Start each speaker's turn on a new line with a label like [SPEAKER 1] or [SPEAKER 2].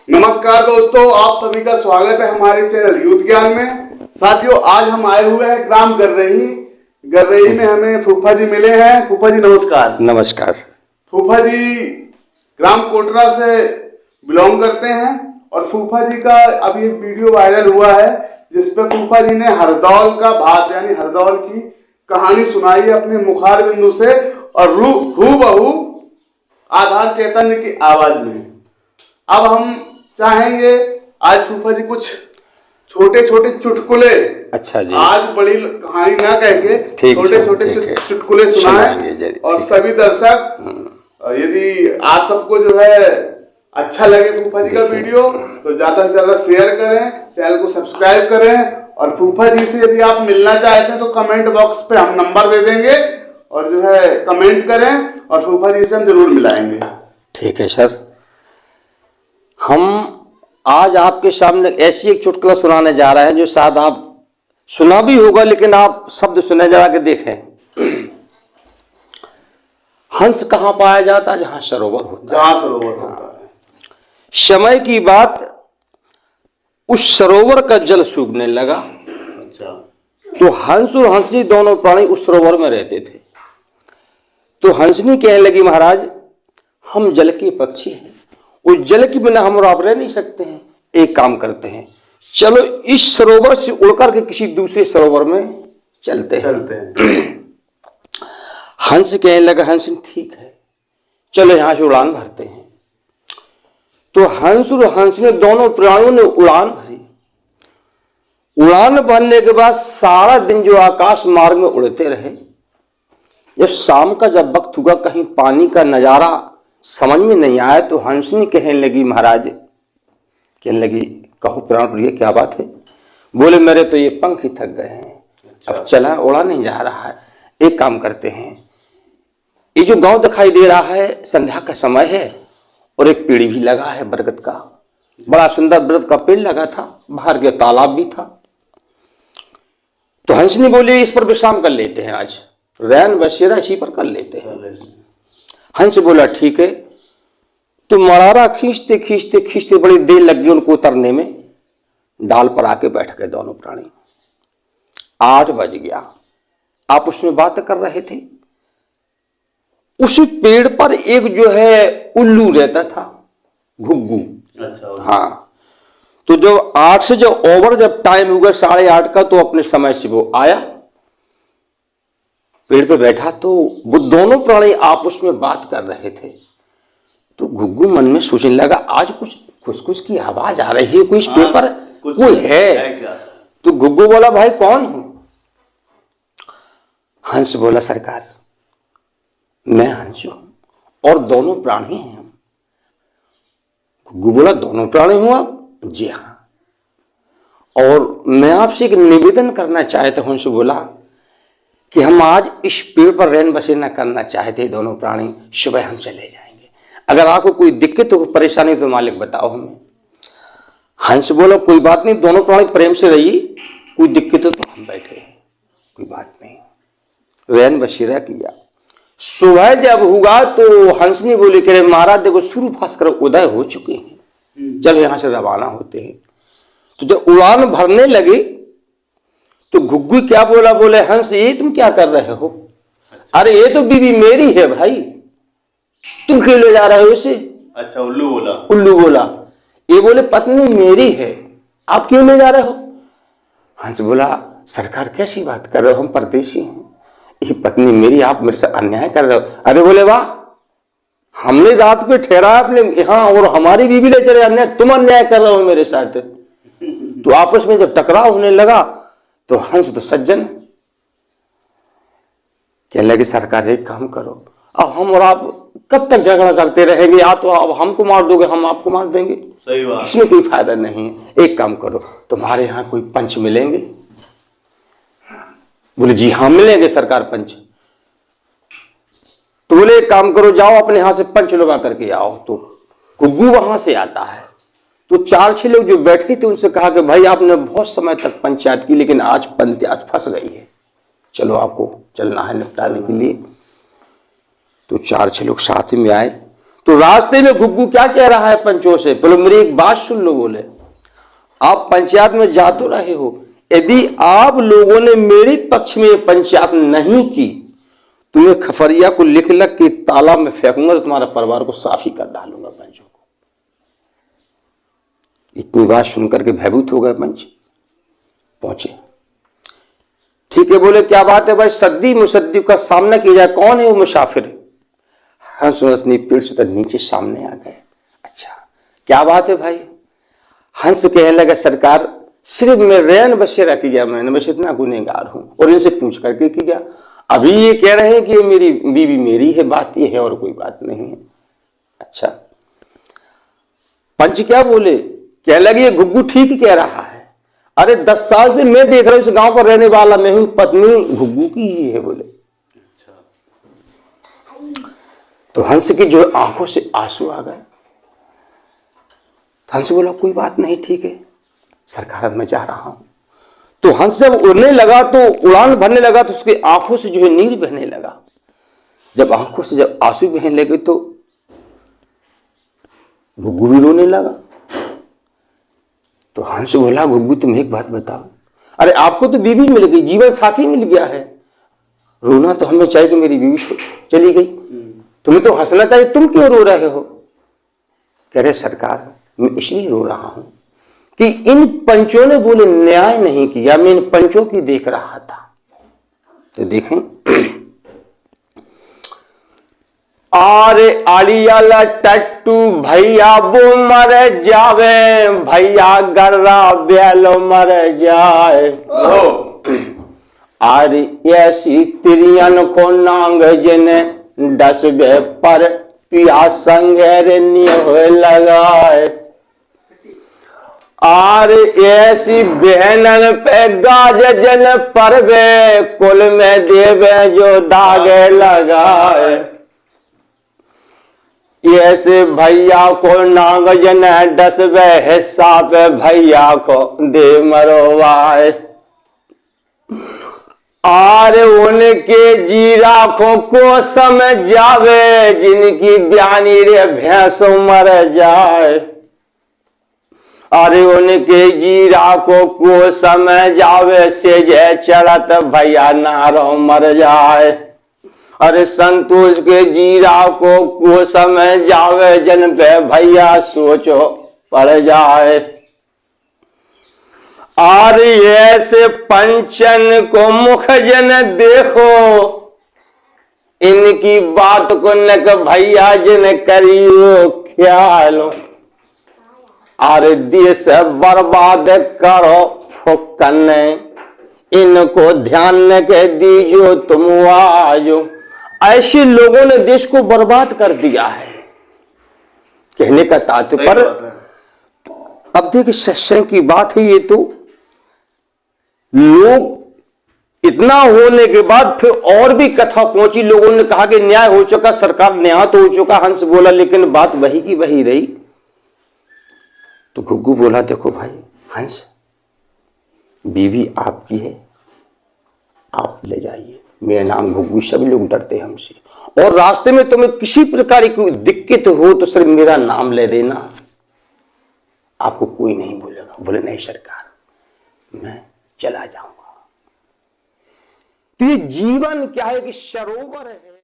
[SPEAKER 1] नमस्कार दोस्तों, आप सभी का स्वागत है हमारे चैनल यूथ ज्ञान में। साथियों, आज हम आए हुए हैं ग्राम गर्रही में हमें फूफा जी मिले हैं। फूफा जी नमस्कार।
[SPEAKER 2] नमस्कार।
[SPEAKER 1] फूफा जी ग्राम कोटरा से बिलोंग करते हैं और फूफा जी का अभी एक वीडियो वायरल हुआ है जिसपे फूफा जी ने हरदौल का भात यानी हरदौल की कहानी सुनाई है अपने मुखार बिंदु से और हूबहू आधार चैतन्य की आवाज में। अब हम चाहेंगे आज फूफा जी कुछ छोटे छोटे चुटकुले,
[SPEAKER 2] अच्छा जी,
[SPEAKER 1] आज बड़ी कहानी ना कह के छोटे छोटे चुटकुले सुनाएं और सभी दर्शक यदि आप सबको जो है अच्छा लगे फूफा जी का वीडियो तो ज्यादा से ज्यादा शेयर करें, चैनल को सब्सक्राइब करें और फूफा जी से यदि आप मिलना चाहते हैं तो कमेंट बॉक्स पे हम नंबर दे देंगे और जो है कमेंट करें और फूफा जी से हम जरूर मिलाएंगे।
[SPEAKER 2] ठीक है सर। हम आज आपके सामने ऐसी एक चुटकुला सुनाने जा रहे हैं जो शायद आप सुना भी होगा, लेकिन आप शब्द सुने जरा के देखें। हंस कहाँ पाया जाता है? जहां सरोवर होता है। समय की बात, उस सरोवर का जल सूखने लगा।
[SPEAKER 1] अच्छा।
[SPEAKER 2] तो हंस और हंसनी दोनों प्राणी उस सरोवर में रहते थे। तो हंसनी कहने लगी, महाराज हम जल के पक्षी हैं, उस जल के बिना हम और आप रह नहीं सकते हैं। एक काम करते हैं, चलो इस सरोवर से उड़कर के किसी दूसरे सरोवर में चलते हैं। हंस कहने लगा, हंस ठीक है, चलो यहां से उड़ान भरते हैं। तो हंस और हंस ने दोनों प्राणियों ने उड़ान भरी। उड़ान भरने के बाद सारा दिन जो आकाश मार्ग में उड़ते रहे। जब शाम का जब वक्त हुआ, कहीं पानी का नजारा समझ में नहीं आया तो हंसनी कहने लगी, महाराज कहने लगी, कहो प्राण प्रिय क्या बात है? बोले मेरे तो ये पंख ही थक गए हैं। अच्छा। अब चला उड़ा नहीं जा रहा है। एक काम करते हैं, ये जो गांव दिखाई दे रहा है संध्या का समय है और एक पेड़ भी लगा है बरगद का, बड़ा सुंदर बरगद का पेड़ लगा था, बाहर के तालाब भी था। तो हंसनी बोली इस पर विश्राम कर लेते हैं, आज रैन बसेरा इसी पर कर लेते हैं। हंस बोला ठीक है। तो मरारा खींचते खींचते खींचते बड़ी देर लग गई उनको उतरने में। डाल पर आके बैठ गए दोनों प्राणी। 8 बज गया, आपस में बात कर रहे थे। उस पेड़ पर एक जो है उल्लू रहता था, घुग्गू। अच्छा। हाँ। तो जब 8 से जब ओवर जब टाइम हुआ 8:30 का, तो अपने समय से वो आया, पेड़ पे बैठा। तो वो दोनों प्राणी आपस में बात कर रहे थे। तो घुग्गू मन में सोचने लगा, आज कुछ खुसखुस की आवाज आ रही है, कोई इस पेड़ पर कोई है। तो घुग्गू बोला, भाई कौन हूं? हंस बोला, सरकार मैं हंस हूं और दोनों प्राणी हैं हम। घुग्गू बोला, दोनों प्राणी हुआ? जी हाँ। और मैं आपसे एक निवेदन करना चाहता हूं। हंस बोला कि हम आज इस पेड़ पर रैन बसेरा करना चाहते दोनों प्राणी, सुबह हम चले जाएंगे। अगर आपको कोई दिक्कत हो, परेशानी तो मालिक बताओ हमें। हंस बोला, कोई बात नहीं, दोनों प्राणी प्रेम से रहिए, कोई दिक्कत हो तो हम बैठे हैं, कोई बात नहीं। रैन बसेरा किया। सुबह जब हुआ तो हंसनी बोली, कह महाराज देखो सूर्य भास्कर उदय हो चुके हैं, चलो यहां से रवाना होते हैं। तो जब उड़ान भरने लगे तो घुग्गू क्या बोला, बोले हंस ये तुम क्या कर रहे हो? अच्छा। अरे ये तो बीवी मेरी है भाई, तुम क्यों ले जा रहे हो इसे?
[SPEAKER 1] अच्छा। उल्लू
[SPEAKER 2] बोला। ये बोले पत्नी मेरी है, आप क्यों ले जा रहे हो? हंस बोला, सरकार कैसी बात कर रहे हो, हम परदेशी हैं, ये पत्नी मेरी, आप मेरे से अन्याय कर रहे हो। अरे बोले वाह, हमने रात पे ठहरा अपने यहाँ और हमारी बीवी ले चले, अन्याय तुम अन्याय कर रहे हो मेरे साथ। तो आपस में जब टकराव होने लगा तो हंस तो सज्जन कहने लगे, सरकार एक काम करो, अब हम और आप कब तक झगड़ा करते रहेंगे? या तो आप हमको मार दोगे, हम आपको मार देंगे, सही बात, इसमें कोई फायदा नहीं है। एक काम करो, तुम्हारे यहाँ कोई पंच मिलेंगे? बोले जी हाँ मिलेंगे सरकार पंच। तो बोले एक काम करो, जाओ अपने यहां से पंच लगा करके आओ। तो घुग्गू वहां से आता है। तो 4-6 लोग जो बैठे थे उनसे कहा कि भाई आपने बहुत समय तक पंचायत की, लेकिन आज पंचायत फंस गई है, चलो आपको चलना है निपटाने के लिए। तो 4-6 लोग साथ में आए। तो रास्ते में घुग्गू क्या कह रहा है पंचों से, बोले मेरी एक बात सुन लो, बोले आप पंचायत में जा तो रहे हो, यदि आप लोगों ने मेरे पक्ष में पंचायत नहीं की, तुम्हें खफरिया को लिख लग के तालाब में फेंकूंगा, तो तुम्हारा परिवार को साफ ही कर डालूंगा पंचों को। इतनी बात सुनकर के भयभीत हो गए पंच, पहुंचे। ठीक है, बोले क्या बात है भाई, सद्दी मुसद्दी का सामना किया जाए, कौन है वो मुसाफिर? हंस हंसनी पेड़ से तक नीचे सामने आ गए। अच्छा क्या बात है भाई? हंस कहने लगा सरकार, सिर्फ मैं रैन बसेरा किया, मैंने बस इतना गुनहगार हूं, और इनसे पूछ करके किया। अभी ये कह रहे हैं कि मेरी बीवी मेरी है, बात ये है और कोई बात नहीं है। अच्छा पंच क्या बोले, कह लगे ये घुग्गू ठीक कह रहा है, अरे 10 साल से मैं देख रहा हूं इस गांव का रहने वाला मैं हूं, पत्नी घुग्गू की ही है। बोले तो हंस की जो आंखों से आंसू आ गए। हंस बोला कोई बात नहीं, ठीक है सरकार मैं जा रहा हूं। तो हंस जब उड़ने लगा, तो उड़ान भरने लगा, तो उसकी आंखों से जो है नीर बहने लगा। जब आंखों से जब आंसू बहने लगे तो घुग्गू भी रोने लगा। तो हंस बोला घुग्गू तुम एक बात बताओ, अरे आपको तो बीवी मिल गई, जीवन साथी मिल गया है, रोना तो हमें चाहिए कि मेरी बीवी चली गई, तुम्हें तो हंसना चाहिए, तुम क्यों रो रहे हो? कह रहे सरकार मैं इसलिए रो रहा हूं कि इन पंचों ने बोले न्याय नहीं किया, मैं इन पंचों की देख रहा था। तो देखें आरे आलियाला टट्टू भैया वो मर जावे, भैया गर्रा ब्यालो मर जाए। आरे ऐसी तिरियन को नांग जिने 10 पर पिया संगेर नियो लगाए। आर ऐसी बहनन पे गाज जन परवे, कुल में देवे जो दागे लगाए। ऐसे भैया को नांग जन 10 हिस्सा पे भैया को दे मरवाए। आर उनके जीरा को समझ जावे, जिनकी ब्यानी रे भैंस मर जाए। अरे उनके जीरा को समझ जावे, से जे चढ़त भैया नारो मर जाए। अरे संतोष के जीरा को समझ जावे, जन पे भैया सोचो पड़ जाए। और ऐसे पंचन को मुख जन देखो, इनकी बात को नक भैया जन करियो ख्याल। और देश बर्बाद करो फुकन, इनको ध्यान न के दीजियो तुम आजो। ऐसे लोगों ने देश को बर्बाद कर दिया है। कहने का तात्पर्य, अब देखिए सत्संग की बात है ये, तो लोग इतना होने के बाद फिर और भी कथा पहुंची, लोगों ने कहा कि न्याय हो चुका, सरकार न्याय तो हो चुका। हंस बोला लेकिन बात वही की वही रही। तो घुग्गू बोला देखो भाई हंस, बीवी आपकी है, आप ले जाइए, मेरा नाम घुग्गू, सभी लोग डरते हैं हमसे, और रास्ते में तुम्हें किसी प्रकार की दिक्कत हो तो सिर्फ मेरा नाम ले देना, आपको कोई नहीं बोलेगा। बोले नहीं सरकार मैं चला जाऊंगा। तो ये जीवन क्या है कि सरोवर है।